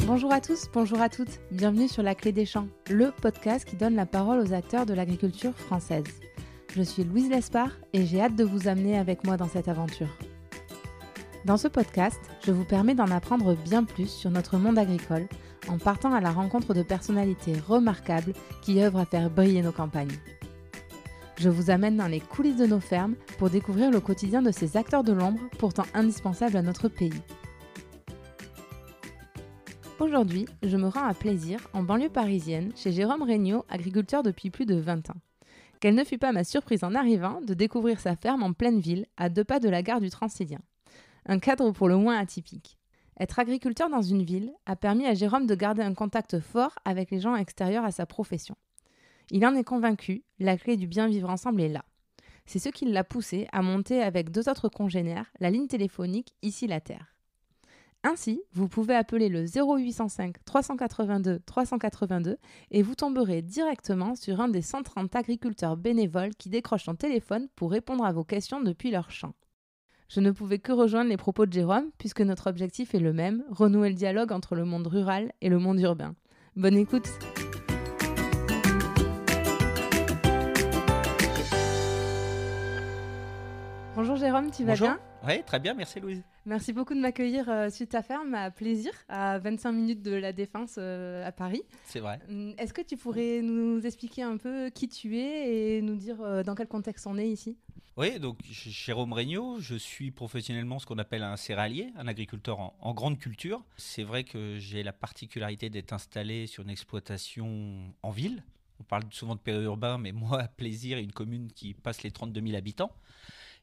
Bonjour à tous, bonjour à toutes, bienvenue sur La Clé des Champs, le podcast qui donne la parole aux acteurs de l'agriculture française. Je suis Louise Lespard et j'ai hâte de vous amener avec moi dans cette aventure. Dans ce podcast, je vous permets d'en apprendre bien plus sur notre monde agricole en partant à la rencontre de personnalités remarquables qui œuvrent à faire briller nos campagnes. Je vous amène dans les coulisses de nos fermes pour découvrir le quotidien de ces acteurs de l'ombre pourtant indispensables à notre pays. Aujourd'hui, je me rends à Plaisir, en banlieue parisienne, chez Jérôme Regnault, agriculteur depuis plus de 20 ans. Quelle ne fut pas ma surprise en arrivant de découvrir sa ferme en pleine ville, à 2 pas de la gare du Transilien. Un cadre pour le moins atypique. Être agriculteur dans une ville a permis à Jérôme de garder un contact fort avec les gens extérieurs à sa profession. Il en est convaincu, la clé du bien vivre ensemble est là. C'est ce qui l'a poussé à monter avec 2 autres congénères la ligne téléphonique Ici la Terre. Ainsi, vous pouvez appeler le 0805 382 382 et vous tomberez directement sur un des 130 agriculteurs bénévoles qui décrochent son téléphone pour répondre à vos questions depuis leur champ. Je ne pouvais que rejoindre les propos de Jérôme puisque notre objectif est le même, renouer le dialogue entre le monde rural et le monde urbain. Bonne écoute! Bonjour Jérôme, tu vas bien? Oui, très bien, merci Louise. Merci beaucoup de m'accueillir sur ta ferme à Plaisir, à 25 minutes de la Défense à Paris. C'est vrai. Est-ce que tu pourrais nous expliquer un peu qui tu es et nous dire dans quel contexte on est ici? Oui, donc Jérôme Regnault, je suis professionnellement ce qu'on appelle un céréalier, un agriculteur en grande culture. C'est vrai que j'ai la particularité d'être installé sur une exploitation en ville. On parle souvent de périurbain, mais moi, à Plaisir, une commune qui passe les 32 000 habitants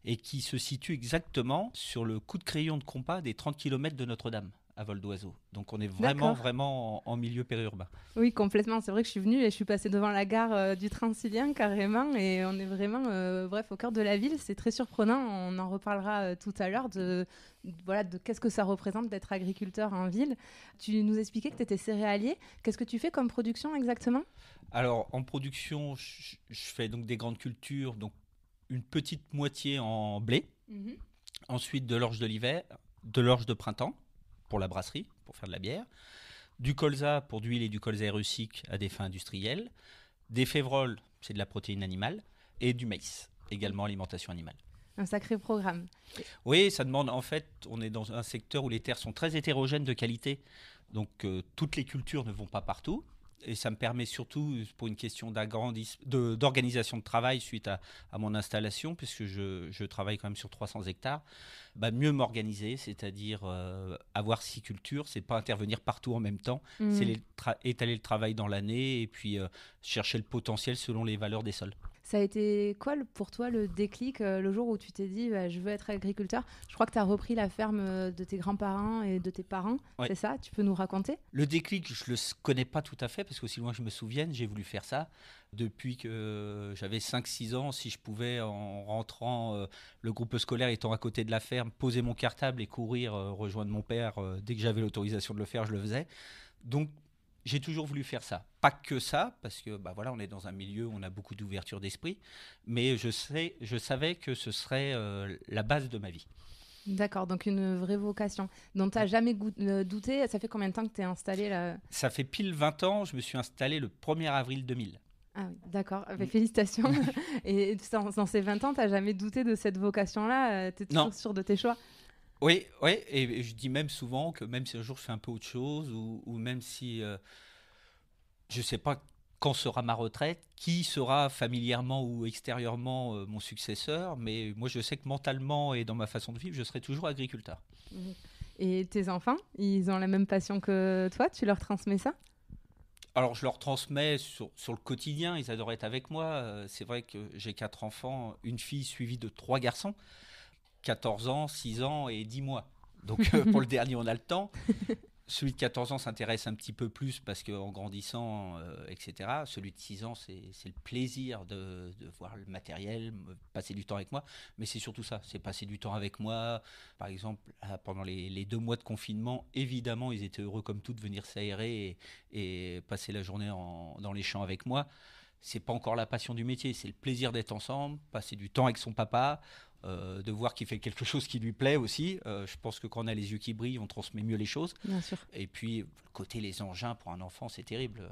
et qui se situe exactement sur le coup de crayon de compas des 30 km de Notre-Dame, à vol d'oiseau. Donc on est vraiment en milieu périurbain. Oui, complètement. C'est vrai que je suis venue et je suis passée devant la gare du Transilien carrément et on est vraiment au cœur de la ville. C'est très surprenant. On en reparlera tout à l'heure de qu'est-ce que ça représente d'être agriculteur en ville. Tu nous expliquais que tu étais céréalier. Qu'est-ce que tu fais comme production exactement? Alors en production, je fais donc des grandes cultures, donc une petite moitié en blé, ensuite de l'orge de l'hiver, de l'orge de printemps pour la brasserie, pour faire de la bière, du colza pour d'huile et du colza rustique à des fins industrielles, des févroles, c'est de la protéine animale, et du maïs, également alimentation animale. Un sacré programme. Oui, ça demande, en fait, on est dans un secteur où les terres sont très hétérogènes de qualité, donc toutes les cultures ne vont pas partout. Et ça me permet surtout, pour une question d'organisation de travail suite à mon installation, puisque je travaille quand même sur 300 hectares, mieux m'organiser, c'est-à-dire avoir 6 cultures, c'est pas intervenir partout en même temps, c'est étaler le travail dans l'année et puis chercher le potentiel selon les valeurs des sols. Ça a été quoi pour toi le déclic, le jour où tu t'es dit je veux être agriculteur? Je crois que tu as repris la ferme de tes grands-parents et de tes parents, ouais. C'est ça? Tu peux nous raconter? Le déclic, je ne le connais pas tout à fait parce qu'aussi loin que je me souvienne, j'ai voulu faire ça depuis que j'avais 5-6 ans. Si je pouvais, en rentrant, le groupe scolaire étant à côté de la ferme, poser mon cartable et courir rejoindre mon père, dès que j'avais l'autorisation de le faire, je le faisais. Donc, j'ai toujours voulu faire ça. Pas que ça, parce que on est dans un milieu où on a beaucoup d'ouverture d'esprit, mais je savais que ce serait la base de ma vie. D'accord, donc une vraie vocation dont tu n'as jamais douté. Ça fait combien de temps que tu es installé là? Ça fait pile 20 ans, je me suis installé le 1er avril 2000. Ah oui, d'accord, félicitations. Et dans ces 20 ans, tu n'as jamais douté de cette vocation-là? Tu es toujours sûr de tes choix? Oui, et je dis même souvent que même si un jour je fais un peu autre chose, ou même si je ne sais pas quand sera ma retraite, qui sera familièrement ou extérieurement mon successeur, mais moi je sais que mentalement et dans ma façon de vivre, je serai toujours agriculteur. Et tes enfants, ils ont la même passion que toi? Tu leur transmets ça? Alors je leur transmets sur le quotidien, ils adorent être avec moi. C'est vrai que j'ai 4 enfants, une fille suivie de 3 garçons. 14 ans, 6 ans et 10 mois. Donc pour le dernier, on a le temps. Celui de 14 ans s'intéresse un petit peu plus parce qu'en grandissant, etc. Celui de 6 ans, c'est le plaisir de voir le matériel, passer du temps avec moi. Mais c'est surtout ça, c'est passer du temps avec moi. Par exemple, pendant les 2 mois de confinement, évidemment, ils étaient heureux comme tout de venir s'aérer et passer la journée dans les champs avec moi. C'est pas encore la passion du métier, c'est le plaisir d'être ensemble, passer du temps avec son papa. de voir qu'il fait quelque chose qui lui plaît aussi. Je pense que quand on a les yeux qui brillent, on transmet mieux les choses. Bien sûr. Et puis, le côté les engins pour un enfant, c'est terrible.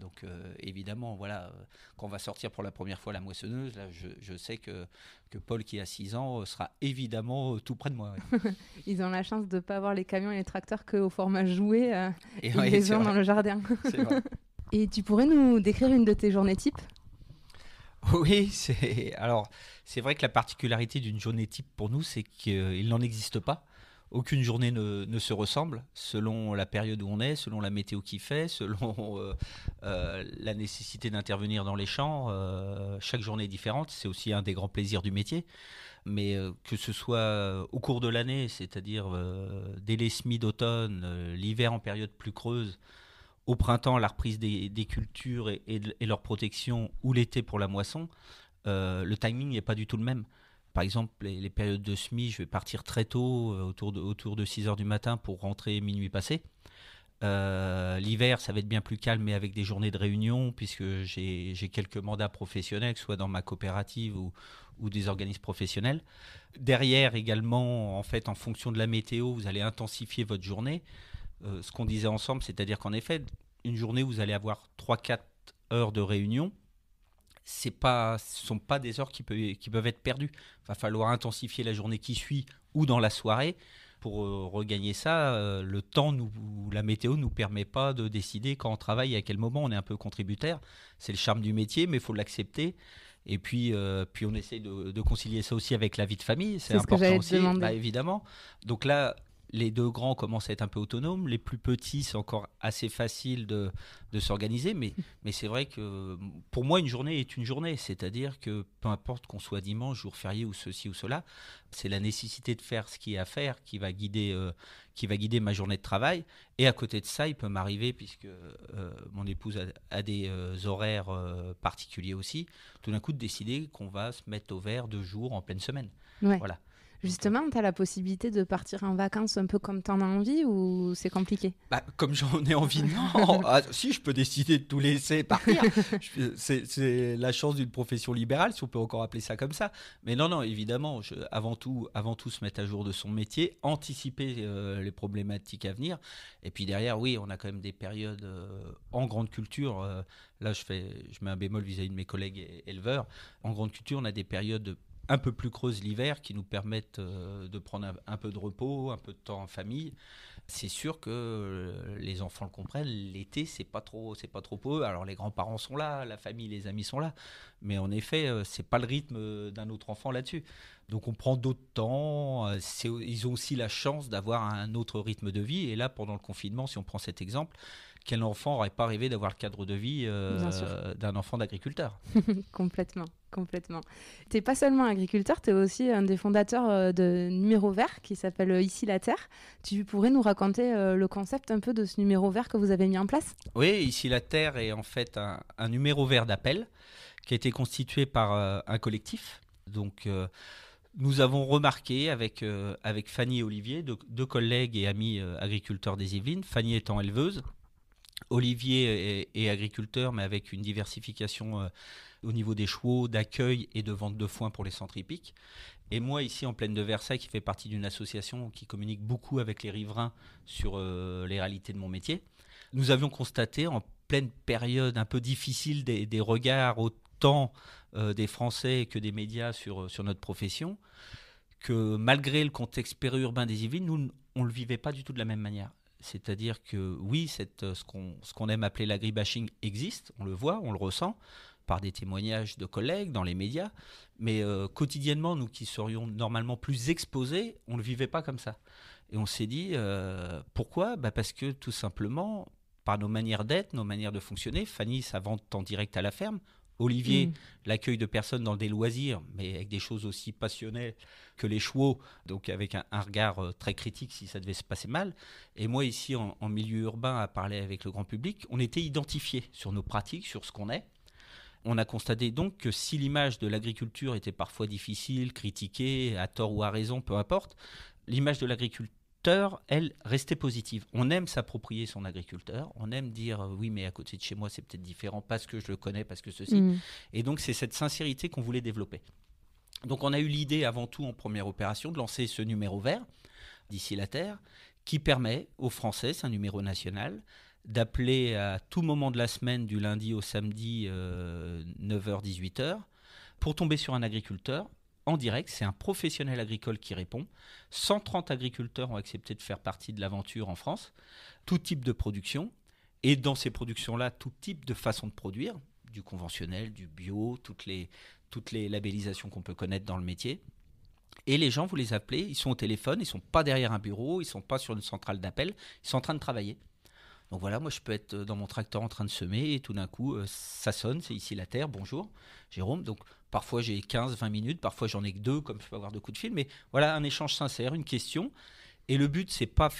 Donc, évidemment, voilà, quand on va sortir pour la première fois la moissonneuse, là, je sais que Paul, qui a 6 ans, sera évidemment tout près de moi. Ouais. Ils ont la chance de ne pas avoir les camions et les tracteurs qu'au format jouet. Ils ouais, les ont dans le jardin. C'est vrai. Et tu pourrais nous décrire une de tes journées type? Oui, c'est vrai que la particularité d'une journée type pour nous, c'est qu'il n'en existe pas. Aucune journée ne se ressemble selon la période où on est, selon la météo qu'il fait, selon la nécessité d'intervenir dans les champs. Chaque journée est différente, c'est aussi un des grands plaisirs du métier. Mais que ce soit au cours de l'année, c'est-à-dire dès les semis d'automne, l'hiver en période plus creuse, au printemps, la reprise des cultures et leur protection, ou l'été pour la moisson, le timing n'est pas du tout le même. Par exemple, les périodes de semis, je vais partir très tôt, autour de 6 heures du matin pour rentrer minuit passé. L'hiver, ça va être bien plus calme, mais avec des journées de réunion, puisque j'ai quelques mandats professionnels, que ce soit dans ma coopérative ou des organismes professionnels. Derrière également, en fait, en fonction de la météo, vous allez intensifier votre journée. Ce qu'on disait ensemble, c'est-à-dire qu'en effet, une journée, vous allez avoir 3-4 heures de réunion. Ce ne sont pas des heures qui peuvent être perdues. Il va falloir intensifier la journée qui suit ou dans la soirée. Pour regagner ça, le temps, la météo ne nous permet pas de décider quand on travaille et à quel moment. On est un peu contributaire. C'est le charme du métier, mais il faut l'accepter. Et puis on essaye de concilier ça aussi avec la vie de famille. C'est important aussi, évidemment. Donc là, les deux grands commencent à être un peu autonomes. Les plus petits, c'est encore assez facile de s'organiser. Mais c'est vrai que pour moi, une journée est une journée. C'est-à-dire que peu importe qu'on soit dimanche, jour férié ou ceci ou cela, c'est la nécessité de faire ce qu'il y a à faire qui va guider ma journée de travail. Et à côté de ça, il peut m'arriver, puisque mon épouse a des horaires particuliers aussi, tout d'un coup de décider qu'on va se mettre au vert 2 jours en pleine semaine. Ouais. Voilà. Justement, tu as la possibilité de partir en vacances un peu comme tu en as envie ou c'est compliqué? Comme j'en ai envie, non. Si, je peux décider de tout laisser partir. C'est la chance d'une profession libérale, si on peut encore appeler ça comme ça. Mais non, évidemment, avant tout, se mettre à jour de son métier, anticiper les problématiques à venir. Et puis derrière, oui, on a quand même des périodes en grande culture. Là, je mets un bémol vis-à-vis de mes collègues éleveurs. En grande culture, on a des périodes un peu plus creuses l'hiver qui nous permettent de prendre un peu de repos, un peu de temps en famille. C'est sûr que les enfants le comprennent, l'été c'est pas trop pour eux. Alors les grands-parents sont là, la famille, les amis sont là, mais en effet c'est pas le rythme d'un autre enfant là-dessus. Donc on prend d'autres temps, ils ont aussi la chance d'avoir un autre rythme de vie. Et là, pendant le confinement, si on prend cet exemple, quel enfant n'aurait pas rêvé d'avoir le cadre de vie d'un enfant d'agriculteur? Complètement. Tu n'es pas seulement agriculteur, tu es aussi un des fondateurs de Numéro Vert qui s'appelle Ici la Terre. Tu pourrais nous raconter le concept un peu de ce numéro vert que vous avez mis en place? Oui, Ici la Terre est en fait un numéro vert d'appel qui a été constitué par un collectif. Donc nous avons remarqué avec Fanny et Olivier, deux collègues et amis agriculteurs des Yvelines, Fanny étant éleveuse, Olivier est agriculteur, mais avec une diversification au niveau des chevaux, d'accueil et de vente de foin pour les centres hippiques. Et moi, ici, en Plaine de Versailles, qui fait partie d'une association qui communique beaucoup avec les riverains sur les réalités de mon métier, nous avions constaté, en pleine période un peu difficile des regards autant des Français que des médias sur notre profession, que malgré le contexte périurbain des Yvelines, nous, on ne le vivait pas du tout de la même manière. C'est-à-dire que oui, ce qu'on aime appeler l'agribashing existe, on le voit, on le ressent, par des témoignages de collègues dans les médias, mais quotidiennement, nous qui serions normalement plus exposés, on ne le vivait pas comme ça. Et on s'est dit, pourquoi ? Parce que tout simplement, par nos manières d'être, nos manières de fonctionner, Fanny, sa vente en direct à la ferme, Olivier, l'accueil de personnes dans des loisirs, mais avec des choses aussi passionnelles que les chevaux, donc avec un regard très critique si ça devait se passer mal. Et moi, ici, en milieu urbain, à parler avec le grand public, on était identifiés sur nos pratiques, sur ce qu'on est. On a constaté donc que si l'image de l'agriculture était parfois difficile, critiquée, à tort ou à raison, peu importe, l'image de l'agriculteur, elle, restait positive. On aime s'approprier son agriculteur, on aime dire oui, mais à côté de chez moi, c'est peut-être différent parce que je le connais, parce que ceci. Et donc, c'est cette sincérité qu'on voulait développer. Donc on a eu l'idée avant tout en première opération de lancer ce numéro vert d'ici la Terre qui permet aux Français, c'est un numéro national, d'appeler à tout moment de la semaine du lundi au samedi 9h-18h pour tomber sur un agriculteur en direct. C'est un professionnel agricole qui répond. 130 agriculteurs ont accepté de faire partie de l'aventure en France, tout type de production et dans ces productions-là, tout type de façon de produire, du conventionnel, du bio, toutes les labellisations qu'on peut connaître dans le métier. Et les gens, vous les appelez, ils sont au téléphone, ils ne sont pas derrière un bureau, ils ne sont pas sur une centrale d'appel, ils sont en train de travailler. Donc voilà, moi je peux être dans mon tracteur en train de semer et tout d'un coup, ça sonne, c'est ici la Terre, bonjour Jérôme. Donc parfois j'ai 15-20 minutes, parfois j'en ai que 2, comme je peux avoir 2 coups de fil. Mais voilà, un échange sincère, une question. Et le but, c'était pas de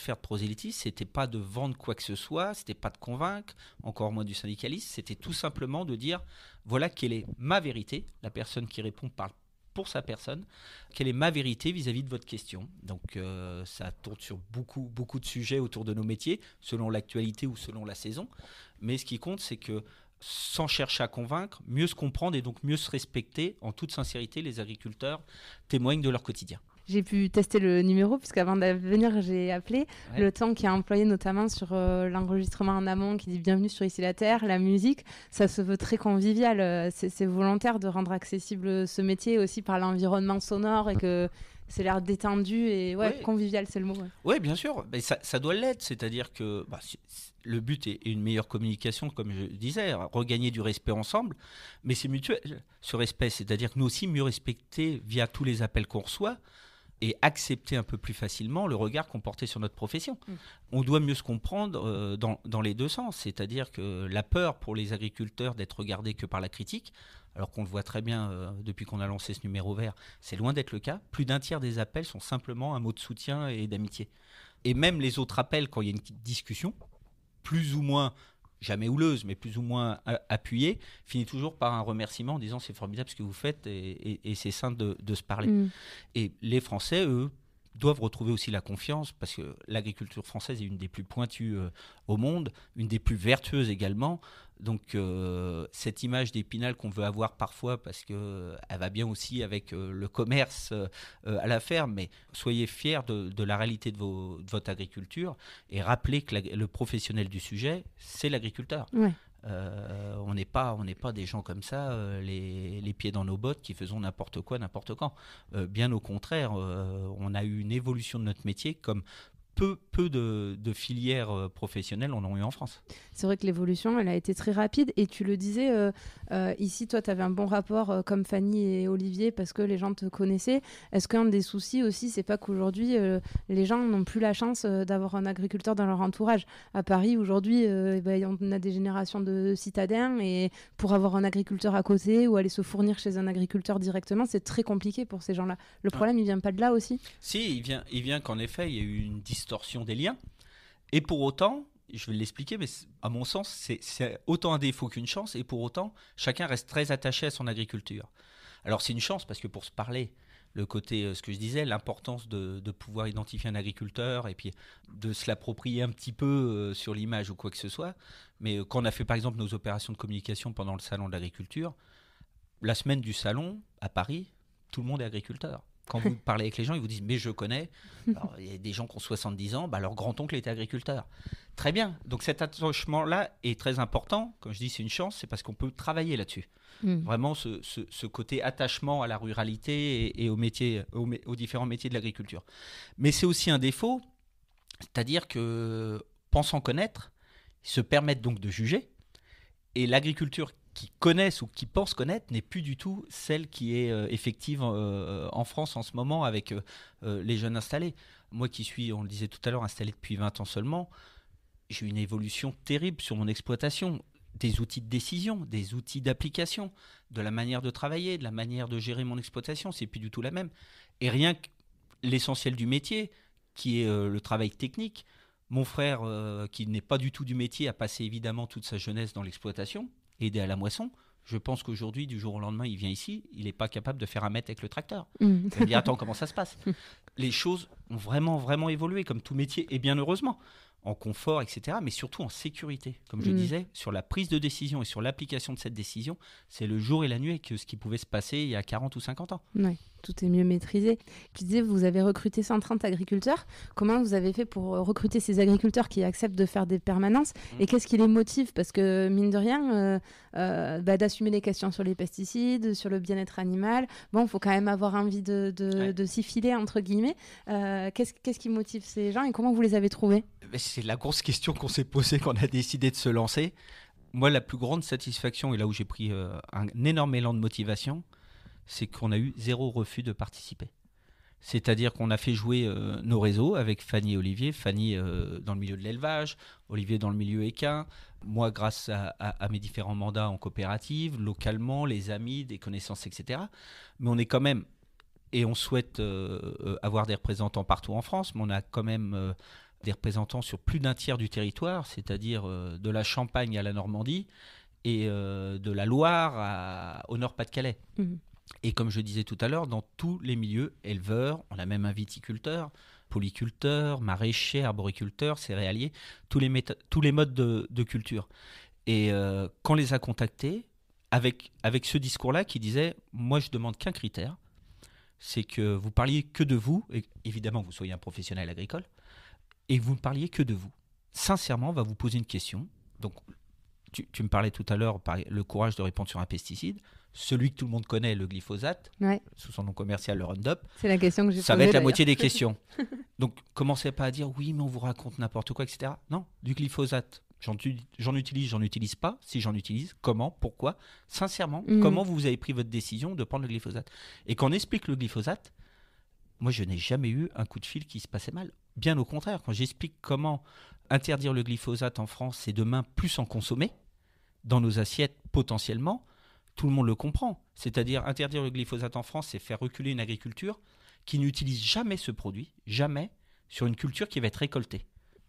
faire de prosélytisme, c'était pas de vendre quoi que ce soit, c'était pas de convaincre, encore moins du syndicalisme, c'était tout simplement de dire, voilà quelle est ma vérité, la personne qui répond parle pour sa personne, quelle est ma vérité vis-à-vis de votre question. Donc ça tourne sur beaucoup de sujets autour de nos métiers, selon l'actualité ou selon la saison. Mais ce qui compte, c'est que sans chercher à convaincre, mieux se comprendre et donc mieux se respecter, en toute sincérité, les agriculteurs témoignent de leur quotidien. J'ai pu tester le numéro puisqu'avant de venir, j'ai appelé. Ouais. Le temps qui est employé notamment sur l'enregistrement en amont qui dit bienvenue sur Ici la Terre, la musique, ça se veut très convivial. C'est volontaire de rendre accessible ce métier aussi par l'environnement sonore et que c'est l'air détendu et convivial, c'est le mot. Oui, bien sûr, mais ça doit l'être. C'est-à-dire que le but est une meilleure communication, comme je disais, regagner du respect ensemble, mais c'est mutuel, ce respect. C'est-à-dire que nous aussi, mieux respecter via tous les appels qu'on reçoit, et accepter un peu plus facilement le regard qu'on portait sur notre profession. On doit mieux se comprendre dans les deux sens, c'est-à-dire que la peur pour les agriculteurs d'être regardés que par la critique, alors qu'on le voit très bien depuis qu'on a lancé ce numéro vert, c'est loin d'être le cas. Plus d'un tiers des appels sont simplement un mot de soutien et d'amitié. Et même les autres appels, quand il y a une discussion, plus ou moins jamais houleuse, mais plus ou moins appuyée, finit toujours par un remerciement en disant c'est formidable ce que vous faites et c'est sain de se parler. Et les Français, eux, doivent retrouver aussi la confiance parce que l'agriculture française est une des plus pointues au monde, une des plus vertueuses également. Donc cette image d'Épinal qu'on veut avoir parfois parce qu'elle va bien aussi avec le commerce à la ferme, mais soyez fiers de la réalité de votre agriculture et rappelez que le professionnel du sujet, c'est l'agriculteur. Ouais. On n'est pas des gens comme ça, les pieds dans nos bottes, qui faisons n'importe quoi, n'importe quand. Bien au contraire, on a eu une évolution de notre métier comme peu de filières professionnelles en ont eu en France. C'est vrai que l'évolution, elle a été très rapide. Et tu le disais, ici, toi, tu avais un bon rapport comme Fanny et Olivier parce que les gens te connaissaient. Est-ce qu'un des soucis aussi, c'est pas qu'aujourd'hui, les gens n'ont plus la chance d'avoir un agriculteur dans leur entourage? À Paris, aujourd'hui, on a des générations de citadins et pour avoir un agriculteur à côté ou aller se fournir chez un agriculteur directement, c'est très compliqué pour ces gens-là. Le problème, il vient pas de là aussi? Si, il vient qu'en effet, il y a eu une distorsion des liens. Et pour autant, je vais l'expliquer, mais à mon sens, c'est autant un défaut qu'une chance. Et pour autant, chacun reste très attaché à son agriculture. Alors c'est une chance parce que pour se parler, le côté, ce que je disais, l'importance de pouvoir identifier un agriculteur et puis de se l'approprier un petit peu sur l'image ou quoi que ce soit. Mais quand on a fait par exemple nos opérations de communication pendant le salon de l'agriculture, la semaine du salon à Paris, tout le monde est agriculteur. Quand vous parlez avec les gens, ils vous disent « mais je connais ». Alors, il y a des gens qui ont 70 ans, leur grand-oncle était agriculteur. Très bien. Donc cet attachement-là est très important. Quand je dis c'est une chance, c'est parce qu'on peut travailler là-dessus. Vraiment ce côté attachement à la ruralité et aux différents métiers de l'agriculture. Mais c'est aussi un défaut, c'est-à-dire que pensant connaître, ils se permettent donc de juger. Et l'agriculture qui connaissent ou qui pensent connaître n'est plus du tout celle qui est effective en France en ce moment avec les jeunes installés. Moi qui suis, on le disait tout à l'heure, installé depuis 20 ans seulement, j'ai eu une évolution terrible sur mon exploitation, des outils de décision, des outils d'application, de la manière de travailler, de la manière de gérer mon exploitation, c'est plus du tout la même. Et rien que l'essentiel du métier, qui est le travail technique, mon frère, qui n'est pas du tout du métier, a passé évidemment toute sa jeunesse dans l'exploitation, aider à la moisson. Je pense qu'aujourd'hui, du jour au lendemain, il vient ici, il n'est pas capable de faire un mètre avec le tracteur. Il va dire, attends, comment ça se passe? Les choses ont vraiment évolué, comme tout métier, et bien heureusement. en confort, etc., mais surtout en sécurité. Comme je disais, sur la prise de décision et sur l'application de cette décision, c'est le jour et la nuit que ce qui pouvait se passer il y a 40 ou 50 ans. Oui, tout est mieux maîtrisé. Tu disais, vous avez recruté 130 agriculteurs. Comment vous avez fait pour recruter ces agriculteurs qui acceptent de faire des permanences et qu'est-ce qui les motive? Parce que, mine de rien, d'assumer les questions sur les pesticides, sur le bien-être animal, il faut quand même avoir envie de s'y filer, entre guillemets. Qu'est-ce qui motive ces gens et comment vous les avez trouvés? C'est la grosse question qu'on s'est posée quand on a décidé de se lancer. Moi, la plus grande satisfaction, et là où j'ai pris un énorme élan de motivation, c'est qu'on a eu 0 refus de participer. C'est-à-dire qu'on a fait jouer nos réseaux avec Fanny et Olivier. Fanny dans le milieu de l'élevage, Olivier dans le milieu équin. Moi, grâce à mes différents mandats en coopérative, localement, les amis, des connaissances, etc. Mais on est quand même, et on souhaite avoir des représentants partout en France, mais on a quand même des représentants sur plus d'un tiers du territoire, c'est-à-dire de la Champagne à la Normandie et de la Loire au Nord-Pas-de-Calais. Et comme je disais tout à l'heure, dans tous les milieux, éleveurs, on a même un viticulteur, polyculteur, maraîcher, arboriculteur, céréalier, tous les modes de culture. Et quand on les a contactés, avec ce discours-là qui disait « Moi, je demande qu'un critère, c'est que vous parliez que de vous, et évidemment, vous soyez un professionnel agricole, et que vous ne parliez que de vous. Sincèrement, on va vous poser une question. » Donc, tu me parlais tout à l'heure, le courage de répondre sur un pesticide. Celui que tout le monde connaît, le glyphosate, sous son nom commercial, le Roundup. C'est la question que j'ai posée. Ça va être la moitié des questions. Donc, commencez pas à dire oui, mais on vous raconte n'importe quoi, etc. Non, du glyphosate, j'en utilise pas. Si j'en utilise, comment, pourquoi? Sincèrement, comment vous avez pris votre décision de prendre le glyphosate? Et quand on explique le glyphosate, moi, je n'ai jamais eu un coup de fil qui se passait mal. Bien au contraire, quand j'explique comment interdire le glyphosate en France, c'est demain plus en consommer dans nos assiettes potentiellement. Tout le monde le comprend. C'est-à-dire, interdire le glyphosate en France, c'est faire reculer une agriculture qui n'utilise jamais ce produit, jamais, sur une culture qui va être récoltée.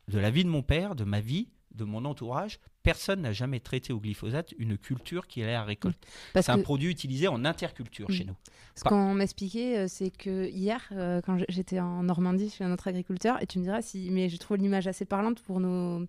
De la vie de mon père, de ma vie, de mon entourage, personne n'a jamais traité au glyphosate une culture qui allait à récolte. C'est un produit utilisé en interculture chez nous. Ce qu'on m'expliquait, c'est que hier, quand j'étais en Normandie chez un autre agriculteur, et tu me diras si, mais je trouve l'image assez parlante pour nos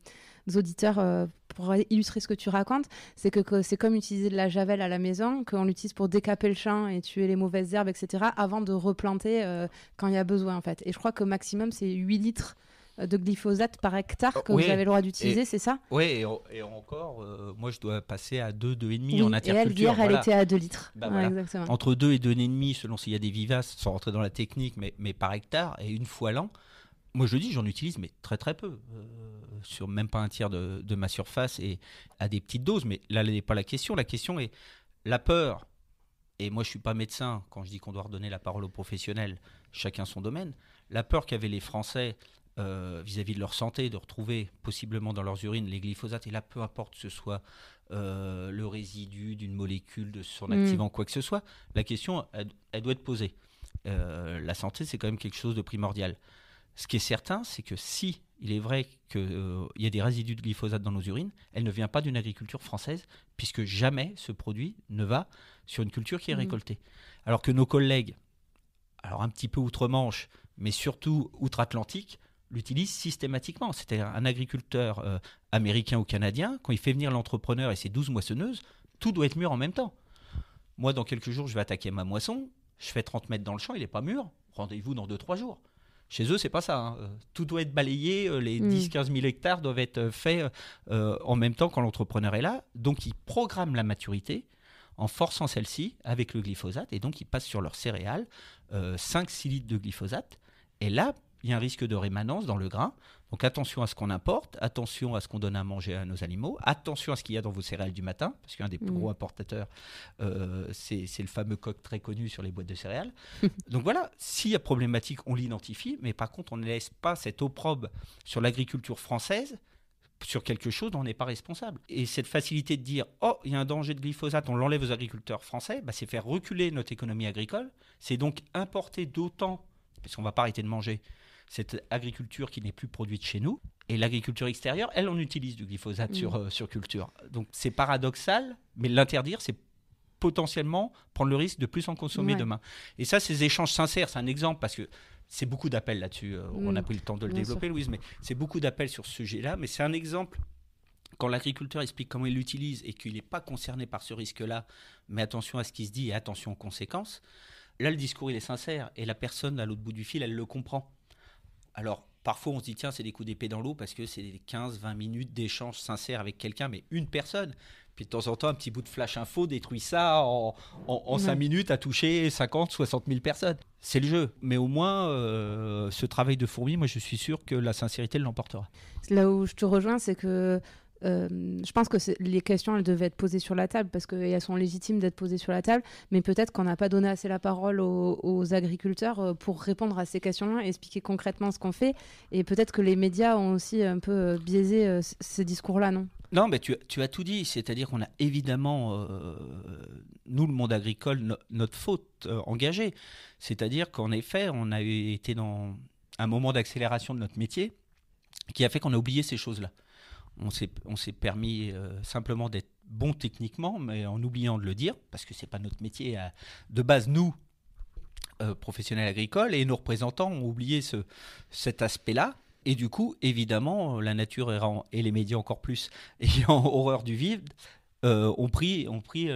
auditeurs, pour illustrer ce que tu racontes, c'est que c'est comme utiliser de la javel à la maison, qu'on l'utilise pour décaper le champ et tuer les mauvaises herbes, etc., avant de replanter quand il y a besoin, en fait. Et je crois que maximum, c'est 8 litres de glyphosate par hectare que vous avez le droit d'utiliser, c'est ça? Oui, et encore, moi je dois passer à 2,5 en interculture. Et elle, hier, elle était à 2 litres. Voilà. Exactement. Entre 2 et 2,5 selon s'il y a des vivaces, sans rentrer dans la technique, mais par hectare, et une fois l'an. Moi je dis, j'en utilise, mais très très peu, sur même pas un tiers de ma surface et à des petites doses. Mais là, n'est pas la question. La question est la peur. Et moi je suis pas médecin, quand je dis qu'on doit redonner la parole aux professionnels, chacun son domaine. La peur qu'avaient les Français vis-à-vis de leur santé, de retrouver possiblement dans leurs urines les glyphosates, et là peu importe que ce soit le résidu d'une molécule, de son activant, quoi que ce soit, la question elle doit être posée. La santé, c'est quand même quelque chose de primordial. Ce qui est certain, c'est que si il est vrai qu'il y a des résidus de glyphosate dans nos urines, elle ne vient pas d'une agriculture française, puisque jamais ce produit ne va sur une culture qui est récoltée. Alors que nos collègues, alors un petit peu outre-Manche, mais surtout outre-Atlantique, l'utilise systématiquement. C'est-à-dire un agriculteur américain ou canadien, quand il fait venir l'entrepreneur et ses 12 moissonneuses, tout doit être mûr en même temps. Moi, dans quelques jours, je vais attaquer ma moisson, je fais 30 mètres dans le champ, il n'est pas mûr, rendez-vous dans 2-3 jours. Chez eux, c'est pas ça. Hein. Tout doit être balayé, les 10-15 000 hectares doivent être faits en même temps quand l'entrepreneur est là. Donc, ils programment la maturité en forçant celle-ci avec le glyphosate, et donc ils passent sur leurs céréales 5-6 litres de glyphosate, et là, il y a un risque de rémanence dans le grain. Donc attention à ce qu'on importe, attention à ce qu'on donne à manger à nos animaux, attention à ce qu'il y a dans vos céréales du matin, parce qu'un des plus gros importateurs, c'est le fameux coq très connu sur les boîtes de céréales. Donc voilà, s'il y a problématique, on l'identifie, mais par contre, on ne laisse pas cette opprobre sur l'agriculture française, sur quelque chose dont on n'est pas responsable. Et cette facilité de dire « Oh, il y a un danger de glyphosate, on l'enlève aux agriculteurs français », c'est faire reculer notre économie agricole, c'est donc importer d'autant, parce qu'on ne va pas arrêter de manger, cette agriculture qui n'est plus produite chez nous. Et l'agriculture extérieure, elle, on utilise du glyphosate sur culture. Donc c'est paradoxal, mais l'interdire, c'est potentiellement prendre le risque de plus en consommer demain. Et ça, ces échanges sincères, c'est un exemple parce que c'est beaucoup d'appels là-dessus. On a pris le temps de le développer, Louise, mais c'est beaucoup d'appels sur ce sujet-là. Mais c'est un exemple. Quand l'agriculteur explique comment il l'utilise et qu'il n'est pas concerné par ce risque-là, mais attention à ce qu'il se dit et attention aux conséquences, là, le discours, il est sincère. Et la personne, à l'autre bout du fil, elle le comprend. Alors, parfois, on se dit, tiens, c'est des coups d'épée dans l'eau parce que c'est des 15-20 minutes d'échange sincère avec quelqu'un, mais une personne. Puis de temps en temps, un petit bout de flash info détruit ça en 5 minutes à toucher 50-60 000 personnes. C'est le jeu. Mais au moins, ce travail de fourmi, moi, je suis sûr que la sincérité l'emportera. Là où je te rejoins, c'est que je pense que les questions, elles devaient être posées sur la table parce qu'elles sont légitimes d'être posées sur la table, mais peut-être qu'on n'a pas donné assez la parole aux agriculteurs pour répondre à ces questions-là, expliquer concrètement ce qu'on fait, et peut-être que les médias ont aussi un peu biaisé ces discours-là, non ? Non, mais tu as tout dit, c'est-à-dire qu'on a évidemment, nous, le monde agricole, notre faute engagée, c'est-à-dire qu'en effet, on a été dans un moment d'accélération de notre métier qui a fait qu'on a oublié ces choses-là. On s'est permis simplement d'être bon techniquement, mais en oubliant de le dire, parce que ce n'est pas notre métier. De base, nous, professionnels agricoles, et nos représentants ont oublié cet aspect-là. Et du coup, évidemment, la nature et les médias encore plus, ayant horreur du vide, ont pris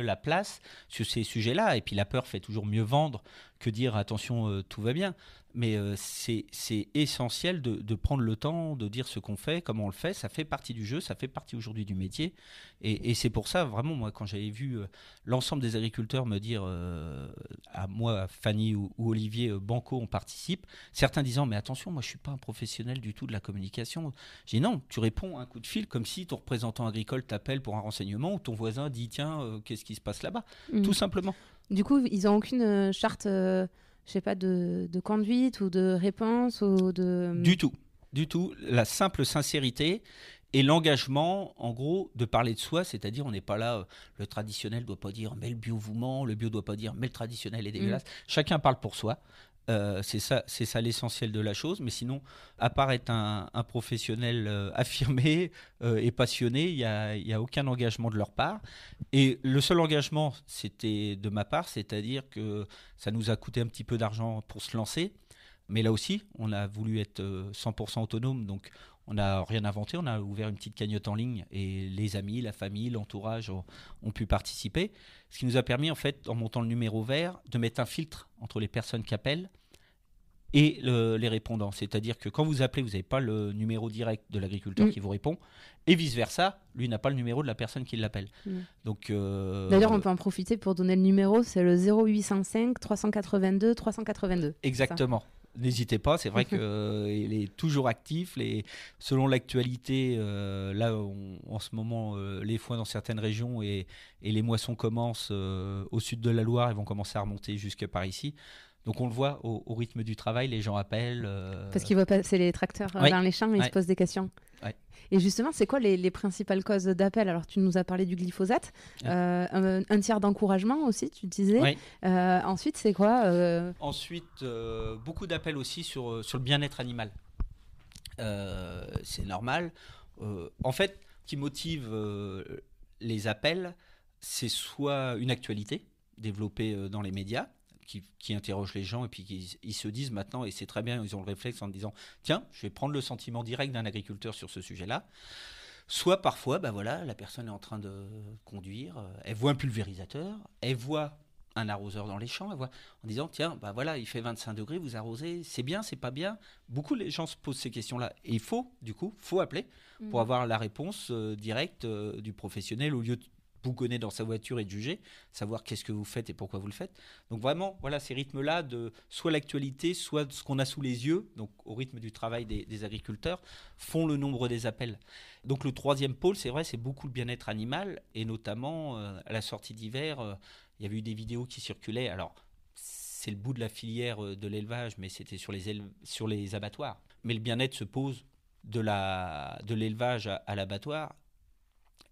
la place sur ces sujets-là. Et puis la peur fait toujours mieux vendre que dire attention, tout va bien. Mais c'est essentiel de prendre le temps de dire ce qu'on fait, comment on le fait. Ça fait partie du jeu, ça fait partie aujourd'hui du métier. Et c'est pour ça, vraiment, moi, quand j'avais vu l'ensemble des agriculteurs me dire à moi, à Fanny ou Olivier, Banco, on participe, certains disant, mais attention, moi, je ne suis pas un professionnel du tout de la communication. J'ai dit non, tu réponds à un coup de fil comme si ton représentant agricole t'appelle pour un renseignement ou ton voisin dit, tiens, qu'est-ce qui se passe là-bas ? Tout simplement. Du coup, ils n'ont aucune charte... je sais pas, de conduite ou de réponse ou de... Du tout. La simple sincérité et l'engagement, en gros, de parler de soi, c'est-à-dire on n'est pas là, le traditionnel ne doit pas dire « mais le bio vous ment », le bio ne doit pas dire « mais le traditionnel est dégueulasse ». Chacun parle pour soi. C'est ça l'essentiel de la chose. Mais sinon, à part être un professionnel affirmé et passionné, il n'y a aucun engagement de leur part. Et le seul engagement, c'était de ma part, c'est-à-dire que ça nous a coûté un petit peu d'argent pour se lancer. Mais là aussi, on a voulu être 100% autonome, donc on n'a rien inventé, on a ouvert une petite cagnotte en ligne et les amis, la famille, l'entourage ont pu participer. Ce qui nous a permis, en fait, en montant le numéro vert, de mettre un filtre entre les personnes qui appellent et les répondants. C'est-à-dire que quand vous appelez, vous n'avez pas le numéro direct de l'agriculteur qui vous répond, et vice-versa, lui n'a pas le numéro de la personne qui l'appelle. Donc, d'ailleurs, on peut en profiter pour donner le numéro, c'est le 0805 382 382. Exactement. N'hésitez pas, c'est vrai qu'il est toujours actif. Selon l'actualité, là, en ce moment, les foins dans certaines régions et les moissons commencent au sud de la Loire, ils vont commencer à remonter jusque par ici. Donc on le voit au rythme du travail, les gens appellent. Parce qu'ils voient passer les tracteurs dans les champs et ils se posent des questions. Ouais. Et justement, c'est quoi les principales causes d'appel ? Alors tu nous as parlé du glyphosate, un tiers d'encouragement aussi, tu disais. Ouais. Ensuite, c'est quoi Ensuite, beaucoup d'appels aussi sur le bien-être animal. C'est normal. En fait, ce qui motive les appels, c'est soit une actualité développée dans les médias, qui interrogent les gens et puis ils se disent maintenant, et c'est très bien, ils ont le réflexe en disant tiens, je vais prendre le sentiment direct d'un agriculteur sur ce sujet-là. Soit parfois, la personne est en train de conduire, elle voit un pulvérisateur, elle voit un arroseur dans les champs, elle voit en disant tiens, il fait 25 degrés, vous arrosez, c'est bien, c'est pas bien. Beaucoup de gens se posent ces questions-là et il faut appeler pour avoir la réponse directe du professionnel au lieu de bougonner dans sa voiture et de juger, savoir qu'est-ce que vous faites et pourquoi vous le faites. Donc vraiment, ces rythmes-là de soit l'actualité, soit ce qu'on a sous les yeux, donc au rythme du travail des agriculteurs, font le nombre des appels. Donc le troisième pôle, c'est vrai, c'est beaucoup le bien-être animal, et notamment à la sortie d'hiver, il y avait eu des vidéos qui circulaient. Alors, c'est le bout de la filière de l'élevage, mais c'était sur les abattoirs. Mais le bien-être se pose de l'élevage à l'abattoir.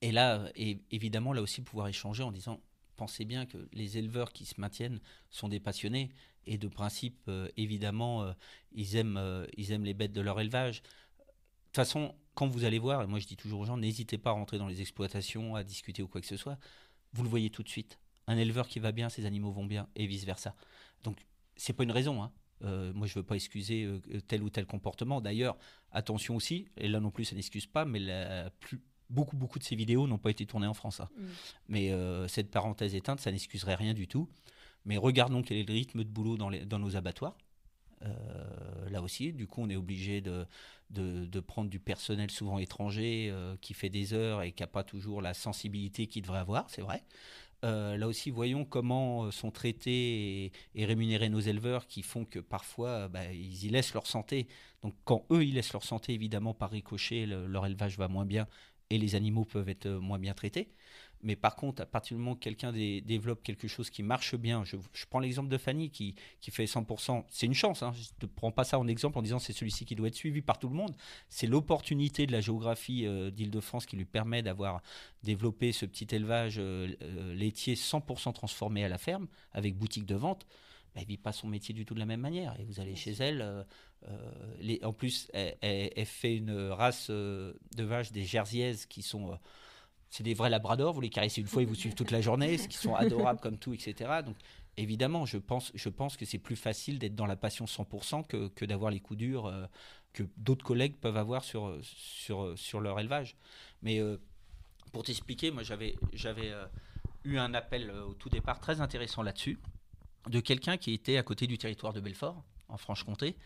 Et là, évidemment, là aussi, pouvoir échanger en disant, pensez bien que les éleveurs qui se maintiennent sont des passionnés et de principe, évidemment, ils aiment les bêtes de leur élevage. De toute façon, quand vous allez voir, et moi je dis toujours aux gens, n'hésitez pas à rentrer dans les exploitations, à discuter ou quoi que ce soit, vous le voyez tout de suite. Un éleveur qui va bien, ses animaux vont bien, et vice-versa. Donc, c'est pas une raison, hein. Moi, je veux pas excuser tel ou tel comportement. D'ailleurs, attention aussi, et là non plus, ça n'excuse pas, mais beaucoup de ces vidéos n'ont pas été tournées en France, hein. Mais cette parenthèse éteinte, ça n'excuserait rien du tout. Mais regardons quel est le rythme de boulot dans nos abattoirs. Là aussi, du coup, on est obligé de prendre du personnel souvent étranger qui fait des heures et qui n'a pas toujours la sensibilité qu'il devrait avoir, c'est vrai. Là aussi, voyons comment sont traités et rémunérés nos éleveurs qui font que parfois, ils y laissent leur santé. Donc quand eux, ils laissent leur santé, évidemment, par ricochet, leur élevage va moins bien et les animaux peuvent être moins bien traités. Mais par contre, à partir du moment que quelqu'un développe quelque chose qui marche bien, je prends l'exemple de Fanny qui fait 100%, c'est une chance, hein, je ne prends pas ça en exemple en disant c'est celui-ci qui doit être suivi par tout le monde, c'est l'opportunité de la géographie d'Île-de-France qui lui permet d'avoir développé ce petit élevage laitier 100% transformé à la ferme, avec boutique de vente. Elle ne vit pas son métier du tout de la même manière. Et vous allez chez elle, en plus, elle fait une race de vaches, des Jersiaises qui sont... c'est des vrais labradors, vous les caressez une fois, ils vous suivent toute la journée, qui sont adorables comme tout, etc. Donc évidemment, je pense que c'est plus facile d'être dans la passion 100% que d'avoir les coups durs que d'autres collègues peuvent avoir sur leur élevage. Mais pour t'expliquer, moi j'avais eu un appel au tout départ très intéressant là-dessus, de quelqu'un qui était à côté du territoire de Belfort, en Franche-Comté,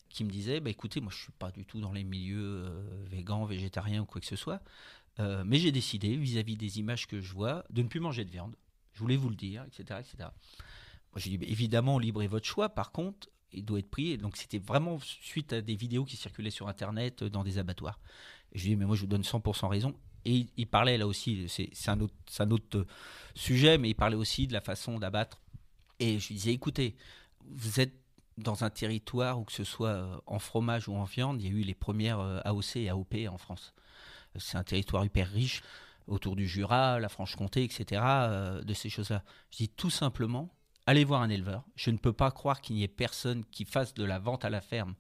qui me disait, écoutez, moi je ne suis pas du tout dans les milieux végans, végétariens ou quoi que ce soit, mais j'ai décidé, vis-à-vis des images que je vois, de ne plus manger de viande. Je voulais vous le dire, etc. etc. Moi, j'ai dit, évidemment, libre est votre choix. Par contre, il doit être pris. Et donc, c'était vraiment suite à des vidéos qui circulaient sur Internet dans des abattoirs. Et je lui ai dit, mais moi, je vous donne 100% raison. Et il parlait là aussi, c'est un autre sujet, mais il parlait aussi de la façon d'abattre. Et je lui disais, écoutez, vous êtes dans un territoire où que ce soit en fromage ou en viande, il y a eu les premières AOC et AOP en France. C'est un territoire hyper riche autour du Jura, la Franche-Comté, etc., de ces choses-là. Je dis tout simplement, allez voir un éleveur. Je ne peux pas croire qu'il n'y ait personne qui fasse de la vente à la ferme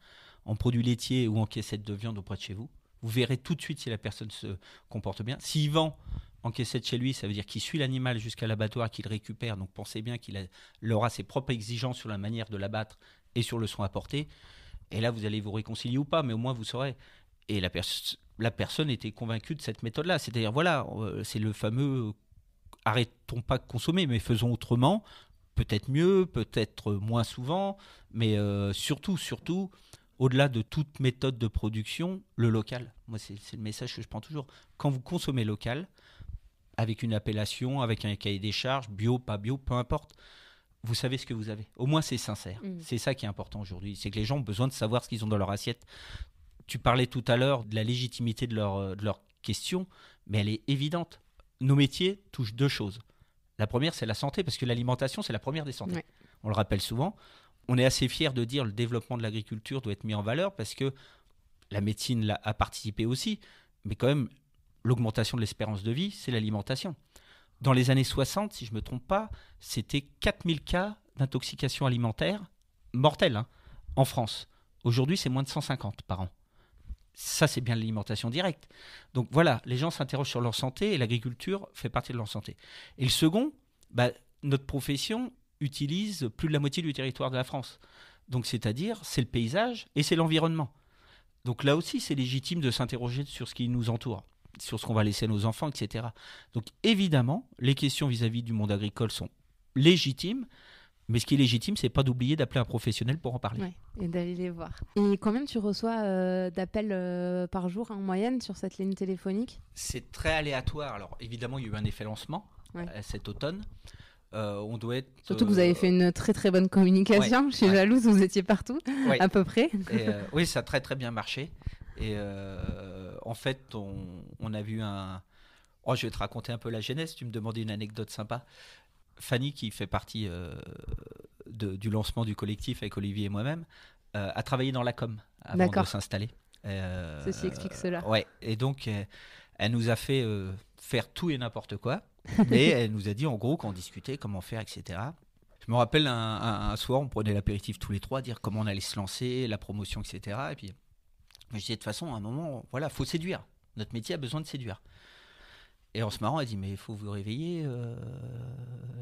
en produits laitiers ou en caissette de viande auprès de chez vous. Vous verrez tout de suite si la personne se comporte bien. S'il vend en caissette chez lui, ça veut dire qu'il suit l'animal jusqu'à l'abattoir, qu'il récupère. Donc pensez bien qu'il aura ses propres exigences sur la manière de l'abattre et sur le soin apporté. Et là, vous allez vous réconcilier ou pas, mais au moins vous saurez. Et la personne était convaincue de cette méthode-là. C'est-à-dire, voilà, c'est le fameux arrêtons pas de consommer, mais faisons autrement. Peut-être mieux, peut-être moins souvent, mais surtout, au-delà de toute méthode de production, le local. Moi, c'est le message que je prends toujours. Quand vous consommez local, avec une appellation, avec un cahier des charges, bio, pas bio, peu importe, vous savez ce que vous avez. Au moins, c'est sincère. C'est ça qui est important aujourd'hui. C'est que les gens ont besoin de savoir ce qu'ils ont dans leur assiette. Tu parlais tout à l'heure de la légitimité de leur question, mais elle est évidente. Nos métiers touchent deux choses. La première, c'est la santé, parce que l'alimentation, c'est la première des santé. Ouais. On le rappelle souvent. On est assez fiers de dire que le développement de l'agriculture doit être mis en valeur, parce que la médecine a participé aussi, mais quand même, l'augmentation de l'espérance de vie, c'est l'alimentation. Dans les années 60, si je ne me trompe pas, c'était 4000 cas d'intoxication alimentaire mortelle en France. Aujourd'hui, c'est moins de 150 par an. Ça, c'est bien l'alimentation directe. Donc voilà, les gens s'interrogent sur leur santé et l'agriculture fait partie de leur santé. Et le second, notre profession utilise plus de la moitié du territoire de la France. Donc c'est-à-dire, c'est le paysage et c'est l'environnement. Donc là aussi, c'est légitime de s'interroger sur ce qui nous entoure, sur ce qu'on va laisser à nos enfants, etc. Donc évidemment, les questions vis-à-vis du monde agricole sont légitimes. Mais ce qui est légitime, c'est pas d'oublier d'appeler un professionnel pour en parler. Ouais, et d'aller les voir. Et combien tu reçois d'appels par jour en moyenne sur cette ligne téléphonique ? C'est très aléatoire. Alors évidemment, il y a eu un effet lancement cet automne. On doit être. Surtout que vous avez fait une très très bonne communication. Je suis jalouse, vous étiez partout, à peu près. Et, oui, ça a très très bien marché. Et en fait, on a vu un. Oh, je vais te raconter un peu la genèse. Tu me demandais une anecdote sympa. Fanny, qui fait partie du lancement du collectif avec Olivier et moi-même, a travaillé dans la com avant de s'installer. Ceci explique cela. Ouais. Et donc, elle nous a fait faire tout et n'importe quoi. Mais elle nous a dit, en gros, quand on discutait, comment faire, etc. Je me rappelle un soir, on prenait l'apéritif tous les trois, dire comment on allait se lancer, la promotion, etc. Et puis, je disais, de toute façon, à un moment, voilà, faut séduire. Notre métier a besoin de séduire. Et en se marrant, elle dit, mais il faut vous réveiller,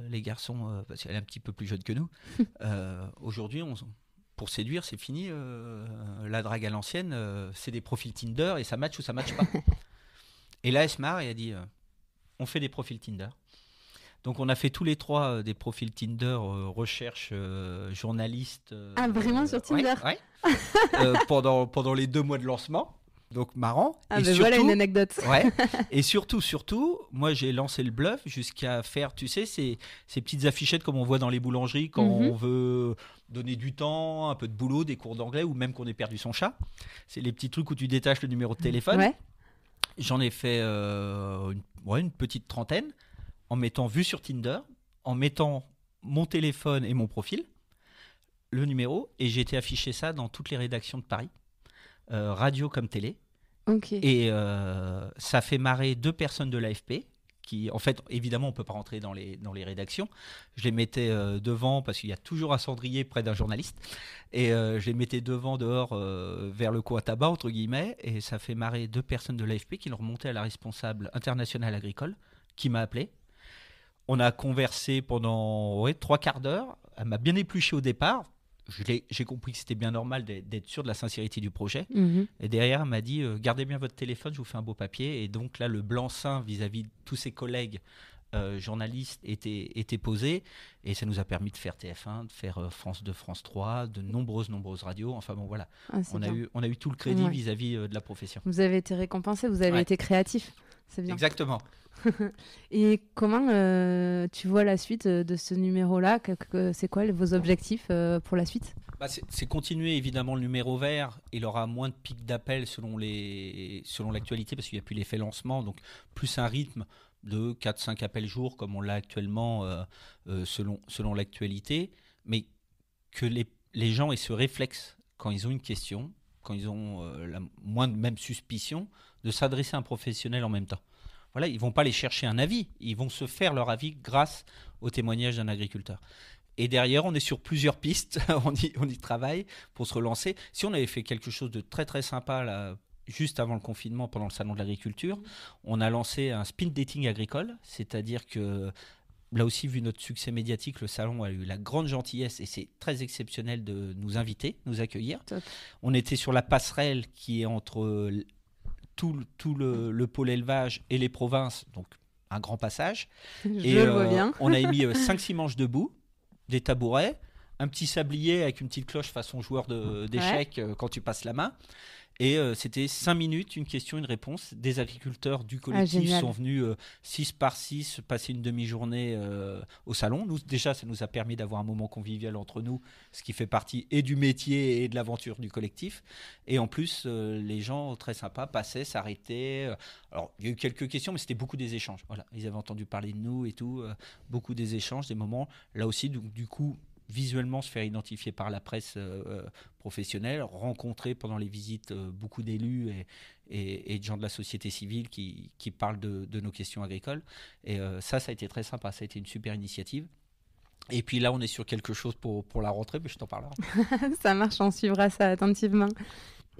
les garçons, parce qu'elle est un petit peu plus jeune que nous. Aujourd'hui, pour séduire, c'est fini. La drague à l'ancienne, c'est des profils Tinder et ça match ou ça match pas. Et là, elle se marre et elle dit, on fait des profils Tinder. Donc, on a fait tous les trois des profils Tinder, recherche, journaliste. Ah, vraiment sur Tinder? Ouais. Pendant les 2 mois de lancement. Donc, marrant. Ah, et ben surtout, voilà une anecdote. Ouais. Et surtout, moi, j'ai lancé le bluff jusqu'à faire, tu sais, ces petites affichettes comme on voit dans les boulangeries quand on veut donner du temps, un peu de boulot, des cours d'anglais ou même qu'on ait perdu son chat. C'est les petits trucs où tu détaches le numéro de téléphone. Ouais. J'en ai fait une petite trentaine en mettant vue sur Tinder, en mettant mon téléphone et mon profil, le numéro, et j'ai été afficher ça dans toutes les rédactions de Paris. Radio comme télé. Okay. Et ça fait marrer 2 personnes de l'AFP qui, en fait, évidemment, on ne peut pas rentrer dans les rédactions. Je les mettais devant, parce qu'il y a toujours un cendrier près d'un journaliste, et je les mettais dehors, vers le coin tabac, entre guillemets, et ça fait marrer 2 personnes de l'AFP qui l'ont remonté à la responsable internationale agricole, qui m'a appelé. On a conversé pendant 3 quarts d'heure. Elle m'a bien épluché au départ. J'ai compris que c'était bien normal d'être sûr de la sincérité du projet. Et derrière, elle m'a dit gardez bien votre téléphone, je vous fais un beau papier. Et donc là, le blanc-seing vis-à-vis de tous ses collègues journalistes était posé. Et ça nous a permis de faire TF1, de faire France 2, France 3, de nombreuses radios. Enfin bon, voilà. Ah, on a eu tout le crédit vis-à-vis de la profession. Vous avez été récompensé, vous avez été créatif. C'est bien. Exactement. Et comment tu vois la suite de ce numéro-là? C'est quoi vos objectifs pour la suite? C'est continuer évidemment le numéro vert. Il aura moins de pics d'appels selon l'actualité parce qu'il n'y a plus l'effet lancement, donc plus un rythme de 4-5 appels jour comme on l'a actuellement selon l'actualité, mais que les gens aient ce réflexe quand ils ont une question, quand ils ont la moindre même suspicion, de s'adresser à un professionnel en même temps. Voilà, ils ne vont pas aller chercher un avis, ils vont se faire leur avis grâce au témoignage d'un agriculteur. Et derrière, on est sur plusieurs pistes, on y travaille pour se relancer. Si on avait fait quelque chose de très très sympa là, juste avant le confinement, pendant le salon de l'agriculture, on a lancé un speed dating agricole, c'est-à-dire que là aussi, vu notre succès médiatique, le salon a eu la grande gentillesse et c'est très exceptionnel de nous inviter, nous accueillir. Top. On était sur la passerelle qui est entre tout le pôle élevage et les provinces, donc un grand passage. Je le vois bien. On a mis 5-6 manches debout, des tabourets, un petit sablier avec une petite cloche façon joueur d'échecs quand tu passes la main. Et c'était 5 minutes, une question, une réponse. Des agriculteurs du collectif sont venus 6 par 6 passer une demi-journée au salon. Nous, déjà, ça nous a permis d'avoir un moment convivial entre nous, ce qui fait partie et du métier et de l'aventure du collectif. Et en plus, les gens très sympas passaient, s'arrêtaient. Alors, il y a eu quelques questions, mais c'était beaucoup des échanges. Voilà, ils avaient entendu parler de nous et tout. Beaucoup des échanges, des moments. Là aussi, donc, du coup, visuellement se faire identifier par la presse professionnelle, rencontrer pendant les visites beaucoup d'élus et de gens de la société civile qui parlent de nos questions agricoles. Et ça a été très sympa, ça a été une super initiative. Et puis là, on est sur quelque chose pour la rentrée, mais je t'en parlerai. Ça marche, on suivra ça attentivement.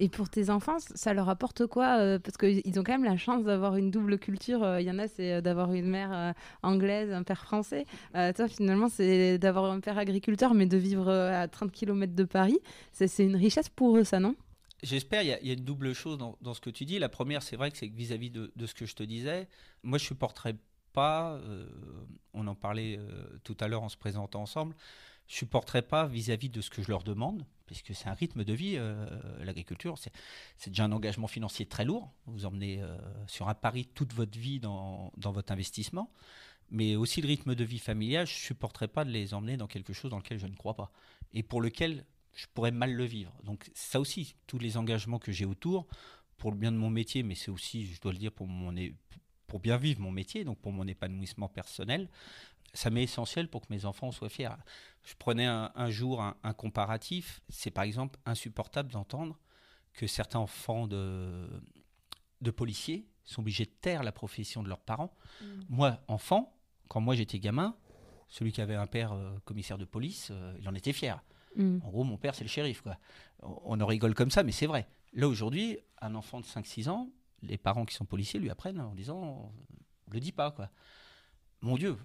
Et pour tes enfants, ça leur apporte quoi? Parce qu'ils ont quand même la chance d'avoir une double culture. Il y en a, c'est d'avoir une mère anglaise, un père français. Toi, finalement, c'est d'avoir un père agriculteur, mais de vivre à 30 km de Paris. C'est une richesse pour eux, ça, non? J'espère. Il y a une double chose dans ce que tu dis. La première, c'est vrai que c'est vis-à-vis de ce que je te disais. Moi, je ne supporterais pas, on en parlait tout à l'heure en se présentant ensemble, je ne supporterais pas vis-à-vis de ce que je leur demande, puisque c'est un rythme de vie, l'agriculture, c'est déjà un engagement financier très lourd. Vous emmenez sur un pari toute votre vie dans votre investissement, mais aussi le rythme de vie familial, je ne supporterais pas de les emmener dans quelque chose dans lequel je ne crois pas, et pour lequel je pourrais mal le vivre. Donc ça aussi, tous les engagements que j'ai autour, pour le bien de mon métier, mais c'est aussi, je dois le dire, pour bien vivre mon métier, donc pour mon épanouissement personnel, ça m'est essentiel pour que mes enfants soient fiers. Je prenais un jour un comparatif. C'est par exemple insupportable d'entendre que certains enfants de policiers sont obligés de taire la profession de leurs parents. Moi, enfant, quand moi j'étais gamin, celui qui avait un père commissaire de police, il en était fier. En gros, mon père, c'est le shérif, quoi. On en rigole comme ça, mais c'est vrai. Là, aujourd'hui, un enfant de 5-6 ans, les parents qui sont policiers lui apprennent en disant le dis pas, quoi. Mon Dieu,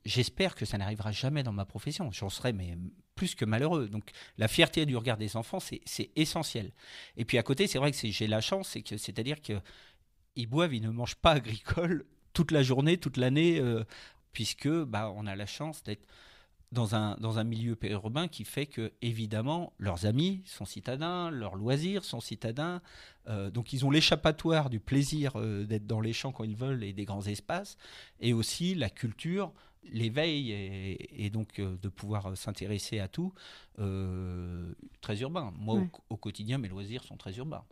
j'espère que ça n'arrivera jamais dans ma profession. J'en serais mais plus que malheureux. Donc la fierté du regard des enfants, c'est essentiel. Et puis à côté, c'est vrai que j'ai la chance, c'est-à-dire qu'ils boivent, ils ne mangent pas agricole toute la journée, toute l'année, puisque on a la chance d'être dans un milieu périurbain qui fait que, évidemment, leurs amis sont citadins, leurs loisirs sont citadins, donc ils ont l'échappatoire du plaisir d'être dans les champs quand ils veulent et des grands espaces, et aussi la culture, l'éveil et donc de pouvoir s'intéresser à tout, très urbain. Moi, au quotidien, mes loisirs sont très urbains.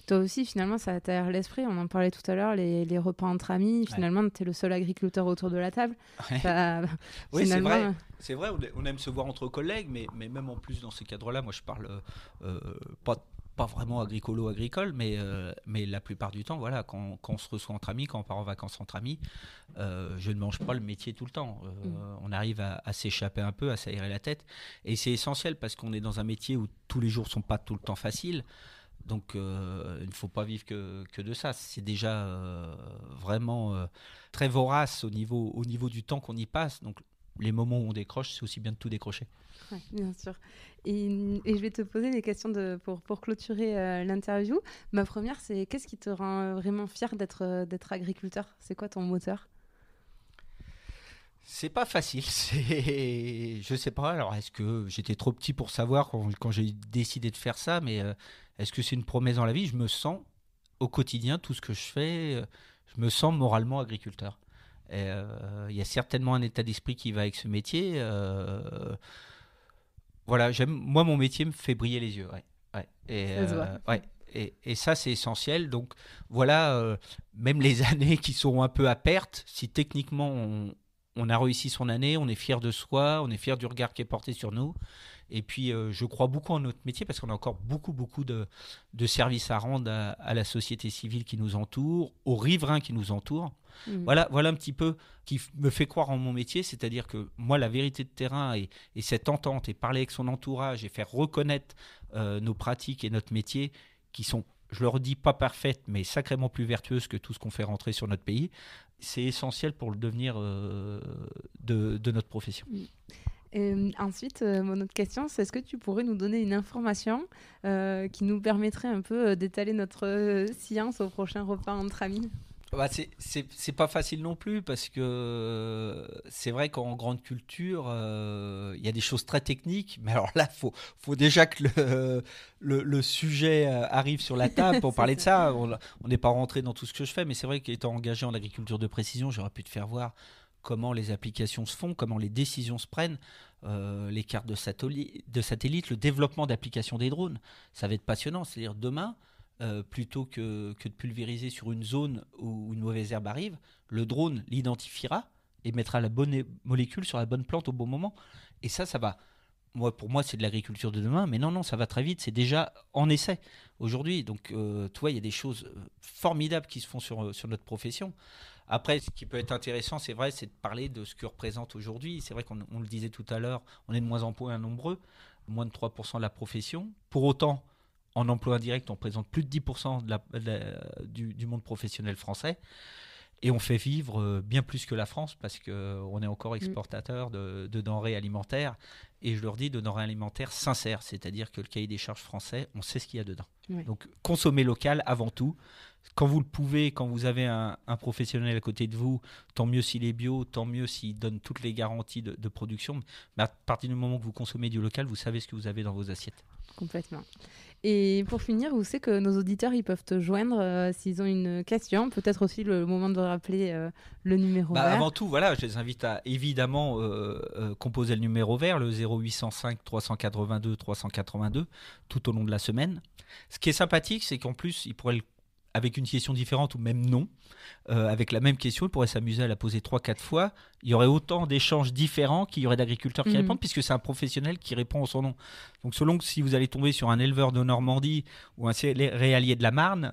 Toi aussi, finalement, ça t'aère l'esprit. On en parlait tout à l'heure, les repas entre amis. Finalement, tu es le seul agriculteur autour de la table. Oui, finalement... c'est vrai. On aime se voir entre collègues, mais même en plus dans ces cadres-là, moi, je parle pas vraiment agricole, mais la plupart du temps, voilà, quand on se reçoit entre amis, quand on part en vacances entre amis, je ne mange pas le métier tout le temps. On arrive à s'échapper un peu, à s'aérer la tête. Et c'est essentiel parce qu'on est dans un métier où tous les jours ne sont pas tout le temps faciles. Donc, il ne faut pas vivre que de ça. C'est déjà vraiment très vorace au niveau du temps qu'on y passe. Donc, les moments où on décroche, c'est aussi bien de tout décrocher. Ouais, bien sûr. Et je vais te poser des questions pour clôturer l'interview. Ma première, c'est qu'est-ce qui te rend vraiment fier d'être agriculteur ? C'est quoi ton moteur ? C'est pas facile. Je sais pas. Alors, est-ce que j'étais trop petit pour savoir quand j'ai décidé de faire ça, mais est-ce que c'est une promesse dans la vie ? Je me sens au quotidien, tout ce que je fais, je me sens moralement agriculteur. Il y a certainement un état d'esprit qui va avec ce métier. Voilà, moi, mon métier me fait briller les yeux. Ouais. Et ça, c'est essentiel. Donc, voilà, même les années qui seront un peu à perte, si techniquement on a réussi son année, on est fier de soi, on est fier du regard qui est porté sur nous. Et puis, je crois beaucoup en notre métier parce qu'on a encore beaucoup de services à rendre à la société civile qui nous entoure, aux riverains qui nous entourent. Voilà un petit peu qui me fait croire en mon métier, c'est-à-dire que moi, la vérité de terrain et cette entente et parler avec son entourage et faire reconnaître nos pratiques et notre métier qui sont, je le redis, pas parfaites, mais sacrément plus vertueuses que tout ce qu'on fait rentrer sur notre pays, c'est essentiel pour le devenir de notre profession. Ensuite, mon autre question, c'est est-ce que tu pourrais nous donner une information qui nous permettrait un peu d'étaler notre science au prochain repas entre amis ? C'est pas facile non plus parce que c'est vrai qu'en grande culture, il y a des choses très techniques, mais alors là, faut déjà que le sujet arrive sur la table pour parler de ça. On n'est pas rentré dans tout ce que je fais, mais c'est vrai qu'étant engagé en agriculture de précision, j'aurais pu te faire voir comment les applications se font, comment les décisions se prennent, les cartes de satellite, le développement d'applications des drones. Ça va être passionnant, c'est-à-dire demain, plutôt que de pulvériser sur une zone où une mauvaise herbe arrive, le drone l'identifiera et mettra la bonne molécule sur la bonne plante au bon moment. Et ça va. Pour moi, c'est de l'agriculture de demain, mais non, ça va très vite. C'est déjà en essai aujourd'hui. Donc, tu vois, il y a des choses formidables qui se font sur notre profession. Après, ce qui peut être intéressant, c'est vrai, c'est de parler de ce que représente aujourd'hui. C'est vrai qu'on le disait tout à l'heure, on est de moins en moins nombreux, moins de 3% de la profession. Pour autant, en emploi indirect, on représente plus de 10% du monde professionnel français. Et on fait vivre bien plus que la France parce qu'on est encore exportateur de denrées alimentaires. Et je leur dis de denrées alimentaires sincères, c'est-à-dire que le cahier des charges français, on sait ce qu'il y a dedans. Oui. Donc, consommer local avant tout. Quand vous le pouvez, quand vous avez un professionnel à côté de vous, tant mieux s'il est bio, tant mieux s'il donne toutes les garanties de production. Mais à partir du moment que vous consommez du local, vous savez ce que vous avez dans vos assiettes. Complètement. Et pour finir, vous savez que nos auditeurs, ils peuvent te joindre s'ils ont une question. Peut-être aussi le moment de rappeler le numéro vert. Avant tout, voilà, je les invite à évidemment composer le numéro vert, le 0805 382 382, tout au long de la semaine. Ce qui est sympathique, c'est qu'en plus, ils pourraient, avec une question différente ou même non, avec la même question, ils pourraient s'amuser à la poser 3-4 fois. Il y aurait autant d'échanges différents qu'il y aurait d'agriculteurs qui répondent, puisque c'est un professionnel qui répond en son nom. Donc selon si vous allez tomber sur un éleveur de Normandie ou un céréalier de la Marne,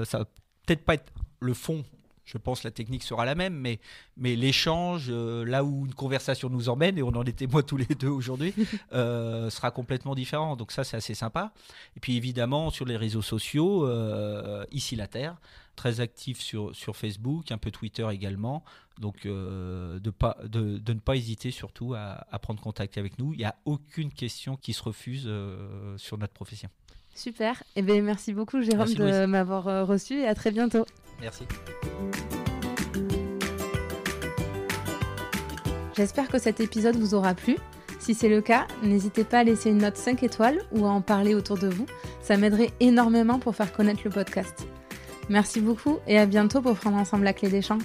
ça va peut-être pas être le fond. je pense que la technique sera la même, mais l'échange, là où une conversation nous emmène, et on en est témoins tous les deux aujourd'hui, sera complètement différent. Donc ça, c'est assez sympa. Et puis évidemment, sur les réseaux sociaux, ici la Terre, très actif sur Facebook, un peu Twitter également. Donc de ne pas hésiter surtout à prendre contact avec nous. Il n'y a aucune question qui se refuse sur notre profession. Super. Eh bien, merci beaucoup Jérôme de m'avoir reçu et à très bientôt. Merci. J'espère que cet épisode vous aura plu. Si c'est le cas, n'hésitez pas à laisser une note 5 étoiles ou à en parler autour de vous. Ça m'aiderait énormément pour faire connaître le podcast. Merci beaucoup et à bientôt pour prendre ensemble la clé des champs.